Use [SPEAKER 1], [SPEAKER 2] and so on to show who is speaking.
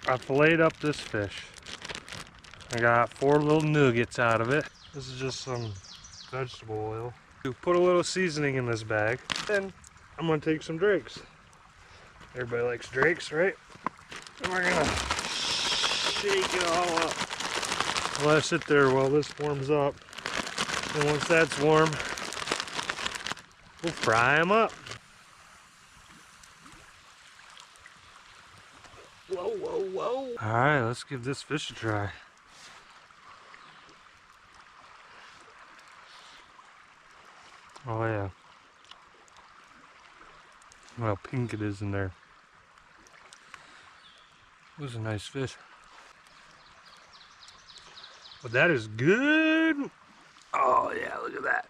[SPEAKER 1] I filleted up this fish. I got 4 little nuggets out of it. This is just some vegetable oil. You put a little seasoning in this bag. Then I'm gonna take some drakes. Everybody likes drakes, right? And we're gonna shake it all up. Let it sit there while this warms up. And once that's warm, we'll fry them up. Whoa, whoa, whoa. All right, let's give this fish a try. Oh yeah. Look how pink it is in there. It was a nice fish. But that is good. Oh yeah, look at that.